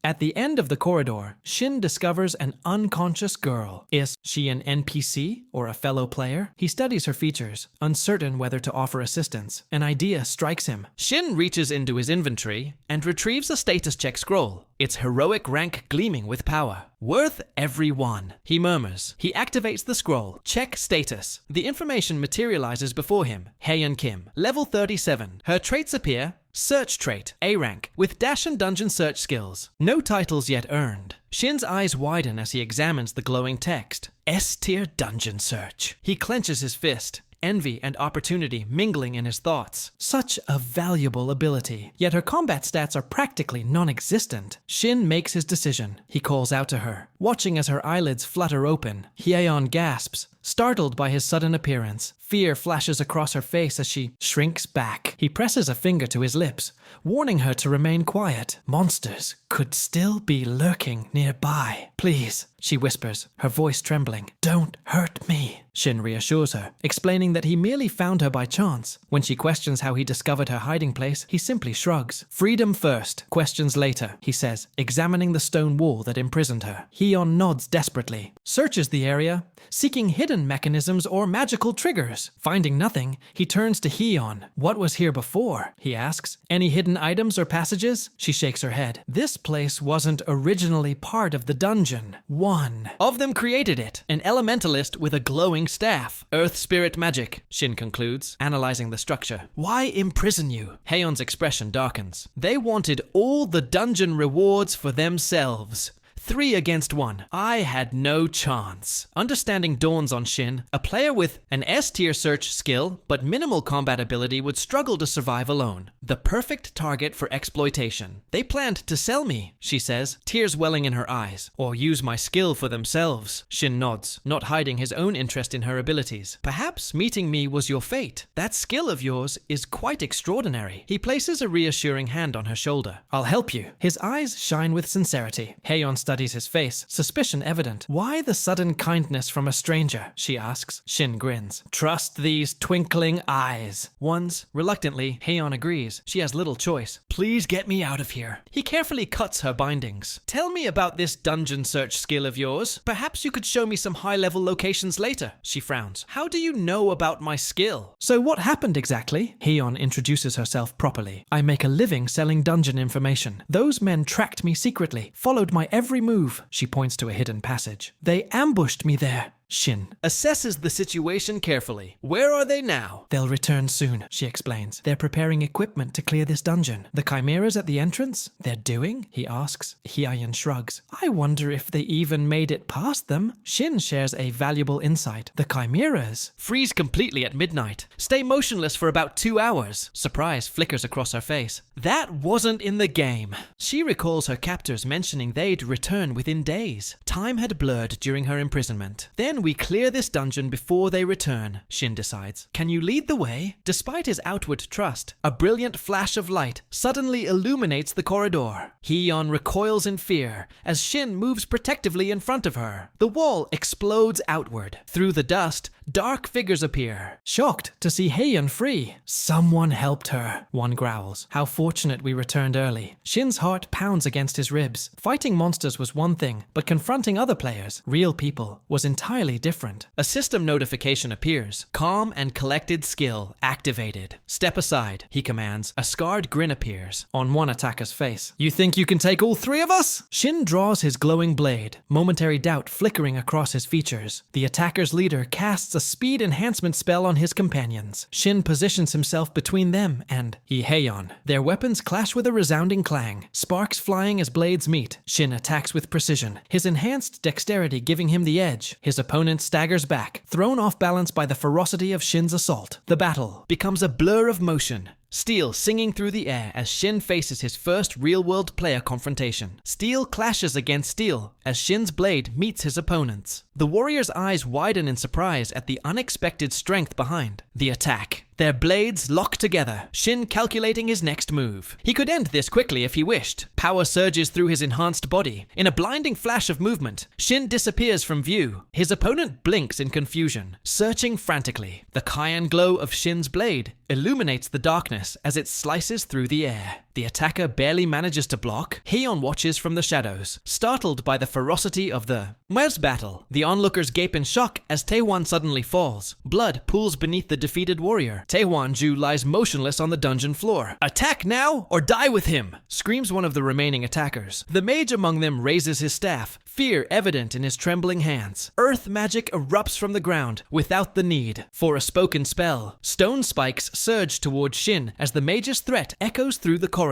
At the end of the corridor, Shin discovers an unconscious girl. Is she an NPC or a fellow player? He studies her features, uncertain whether to offer assistance. An idea strikes him. Shin reaches into his inventory and retrieves a status check scroll, its heroic rank gleaming with power. Worth every one, he murmurs. He activates the scroll. Check status. The information materializes before him. Haeyeon Kim, level 37. Her traits appear. Search trait, A rank, with dash and dungeon search skills. No titles yet earned. Shin's eyes widen as he examines the glowing text. S-tier dungeon search. He clenches his fist. Envy and opportunity mingling in his thoughts. Such a valuable ability, yet her combat stats are practically non-existent. Shin makes his decision. He calls out to her. Watching as her eyelids flutter open, Haeyeon gasps, startled by his sudden appearance. Fear flashes across her face as she shrinks back. He presses a finger to his lips, warning her to remain quiet. Monsters could still be lurking nearby. Please, she whispers, her voice trembling. Don't hurt me. Shin reassures her, explaining that he merely found her by chance. When she questions how he discovered her hiding place, he simply shrugs. Freedom first, questions later, he says, examining the stone wall that imprisoned her. Haeyeon nods desperately, searches the area, seeking hidden mechanisms or magical triggers. Finding nothing, he turns to Haeyeon. What was here before? He asks. Any hidden items or passages? She shakes her head. This place wasn't originally part of the dungeon. One of them created it, an elementalist with a glowing staff. Earth spirit magic, Shin concludes, analyzing the structure. Why imprison you? Haeyeon's expression darkens. They wanted all the dungeon rewards for themselves. 3 against 1. I had no chance. Understanding dawns on Shin. A player with an S-tier search skill but minimal combat ability would struggle to survive alone. The perfect target for exploitation. They planned to sell me, she says, tears welling in her eyes. Or use my skill for themselves. Shin nods, not hiding his own interest in her abilities. Perhaps meeting me was your fate. That skill of yours is quite extraordinary. He places a reassuring hand on her shoulder. I'll help you. His eyes shine with sincerity. Haeyeon studies his face, suspicion evident. Why the sudden kindness from a stranger? She asks. Shin grins. Trust these twinkling eyes. Once, reluctantly, Haeyeon agrees. She has little choice. Please get me out of here. He carefully cuts her bindings. Tell me about this dungeon search skill of yours. Perhaps you could show me some high-level locations later. She frowns. How do you know about my skill? So what happened exactly? Haeyeon introduces herself properly. I make a living selling dungeon information. Those men tracked me secretly, followed my every move. She points to a hidden passage. They ambushed me there. Shin assesses the situation carefully. Where are they now? They'll return soon, she explains. They're preparing equipment to clear this dungeon. The chimeras at the entrance? They're doing? He asks. Haeyeon shrugs. I wonder if they even made it past them. Shin shares a valuable insight. The chimeras freeze completely at midnight. Stay motionless for about 2 hours. Surprise flickers across her face. That wasn't in the game. She recalls her captors mentioning they'd return within days. Time had blurred during her imprisonment. Then we clear this dungeon before they return, Shin decides. Can you lead the way? Despite his outward trust, a brilliant flash of light suddenly illuminates the corridor. Haeyeon recoils in fear as Shin moves protectively in front of her. The wall explodes outward. Through the dust, dark figures appear. Shocked to see Haeyeon free. Someone helped her, one growls. How fortunate we returned early. Shin's heart pounds against his ribs. Fighting monsters was one thing, but confronting other players, real people, was entirely different. A system notification appears. Calm and collected skill activated. Step aside, he commands. A scarred grin appears on one attacker's face. You think you can take all 3 of us? Shin draws his glowing blade, momentary doubt flickering across his features. The attacker's leader casts a speed enhancement spell on his companions. Shin positions himself between them and Haeyeon. Their weapons clash with a resounding clang, sparks flying as blades meet. Shin attacks with precision, his enhanced dexterity giving him the edge. His opponent staggers back, thrown off balance by the ferocity of Shin's assault. The battle becomes a blur of motion. Steel singing through the air as Shin faces his first real-world player confrontation. Steel clashes against steel as Shin's blade meets his opponent's. The warrior's eyes widen in surprise at the unexpected strength behind. The attack Their blades lock together, Shin calculating his next move. He could end this quickly if he wished. Power surges through his enhanced body. In a blinding flash of movement, Shin disappears from view. His opponent blinks in confusion, searching frantically. The cyan glow of Shin's blade illuminates the darkness as it slices through the air. The attacker barely manages to block. Heion watches from the shadows, startled by the ferocity of the battle. The onlookers gape in shock as Taehwan suddenly falls. Blood pools beneath the defeated warrior. Taehwan-ju lies motionless on the dungeon floor. "Attack now or die with him!" screams one of the remaining attackers. The mage among them raises his staff, fear evident in his trembling hands. Earth magic erupts from the ground without the need for a spoken spell. Stone spikes surge toward Shin as the mage's threat echoes through the corridor.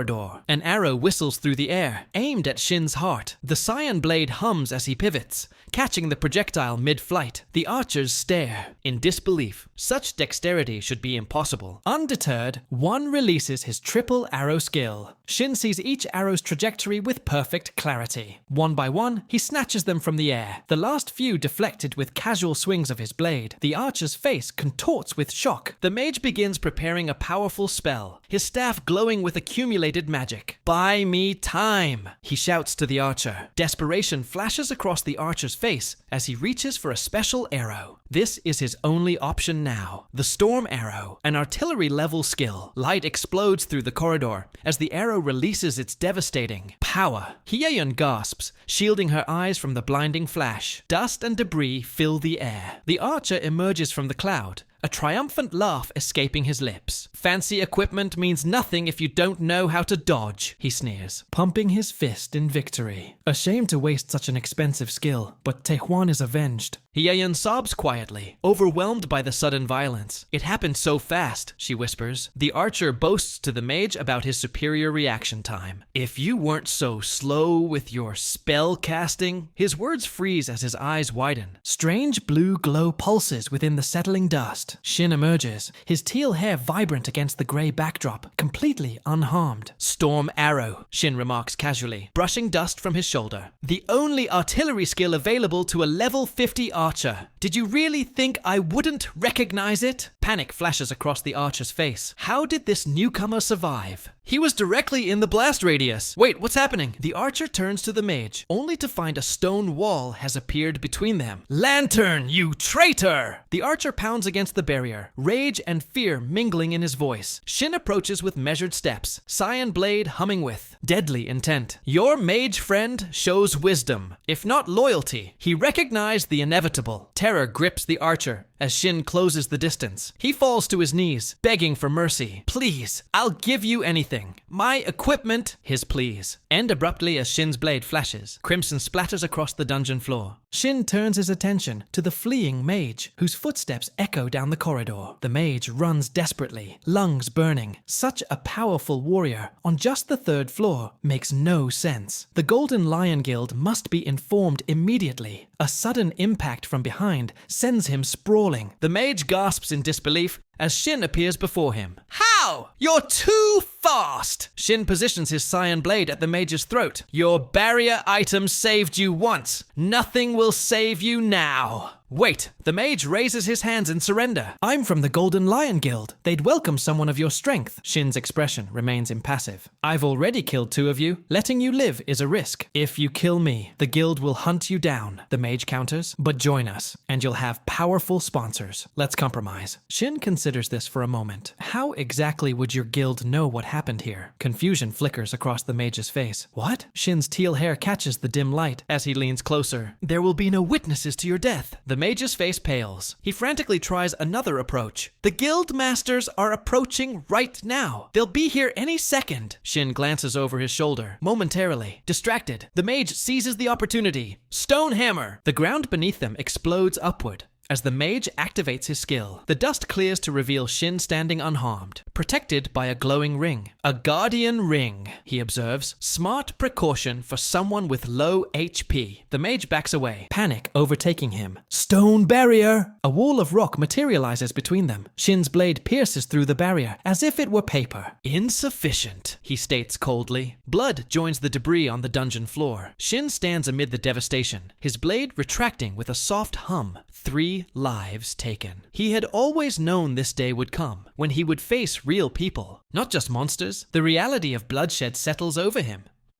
An arrow whistles through the air, aimed at Shin's heart. The cyan blade hums as he pivots, catching the projectile mid-flight. The archers stare in disbelief. Such dexterity should be impossible. Undeterred, one releases his triple arrow skill. Shin sees each arrow's trajectory with perfect clarity. One by one, he snatches them from the air, the last few deflected with casual swings of his blade. The archer's face contorts with shock. The mage begins preparing a powerful spell, his staff glowing with accumulated magic. "Buy me time," he shouts to the archer. Desperation flashes across the archer's face as he reaches for a special arrow. This is his only option now. The storm arrow, an artillery-level skill. Light explodes through the corridor as the arrow releases its devastating power. Hyeyeon gasps, shielding her eyes from the blinding flash. Dust and debris fill the air. The archer emerges from the cloud, a triumphant laugh escaping his lips. "Fancy equipment means nothing if you don't know how to dodge," he sneers, pumping his fist in victory. Ashamed to waste such an expensive skill, but Taehwan is avenged. Hyeyeon sobs quietly, overwhelmed by the sudden violence. "It happened so fast," she whispers. The archer boasts to the mage about his superior reaction time. "If you weren't so slow with your spell casting..." His words freeze as his eyes widen. Strange blue glow pulses within the settling dust. Shin emerges, his teal hair vibrant against the grey backdrop, completely unharmed. "Storm arrow," Shin remarks casually, brushing dust from his shoulder. "The only artillery skill available to a level 50 archer. Did you really think I wouldn't recognize it?" Panic flashes across the archer's face. How did this newcomer survive? He was directly in the blast radius. Wait, what's happening? The archer turns to the mage, only to find a stone wall has appeared between them. "Lantern, you traitor!" The archer pounds against the barrier, rage and fear mingling in his voice. Shin approaches with measured steps, cyan blade humming with deadly intent. Your mage friend shows wisdom, if not loyalty. He recognized the inevitable. Terror grips the archer as Shin closes the distance. He falls to his knees, begging for mercy. "Please, I'll give you anything. My equipment," his pleas end abruptly as Shin's blade flashes. Crimson splatters across the dungeon floor. Shin turns his attention to the fleeing mage, whose footsteps echo down the corridor. The mage runs desperately, lungs burning. Such a powerful warrior on just the 3rd floor makes no sense. The Golden Lion Guild must be informed immediately. A sudden impact from behind sends him sprawling. The mage gasps in disbelief as Shin appears before him. "How? You're too fast!" Shin positions his cyan blade at the mage's throat. "Your barrier item saved you once. Nothing will save you now." Wait, the mage raises his hands in surrender. "I'm from the Golden Lion Guild. They'd welcome someone of your strength." Shin's expression remains impassive. "I've already killed 2 of you. Letting you live is a risk. If you kill me, the guild will hunt you down," the mage counters. "But join us, and you'll have powerful sponsors. Let's compromise." Shin considers this for a moment. How exactly would your guild know what happened here? Confusion flickers across the mage's face. "What?" Shin's teal hair catches the dim light as he leans closer. "There will be no witnesses to your death." The mage's face pales. He frantically tries another approach. "The guild masters are approaching right now. They'll be here any second." Shin glances over his shoulder, momentarily distracted. The mage seizes the opportunity. Stone hammer! The ground beneath them explodes upward as the mage activates his skill. The dust clears to reveal Shin standing unharmed, protected by a glowing ring. "A guardian ring," he observes. "Smart precaution for someone with low HP." The mage backs away, panic overtaking him. "Stone barrier!" A wall of rock materializes between them. Shin's blade pierces through the barrier as if it were paper. "Insufficient," he states coldly. Blood joins the debris on the dungeon floor. Shin stands amid the devastation, his blade retracting with a soft hum. 3 3 lives taken. He had always known this day would come, when he would face real people, not just monsters. The reality of bloodshed settles over him.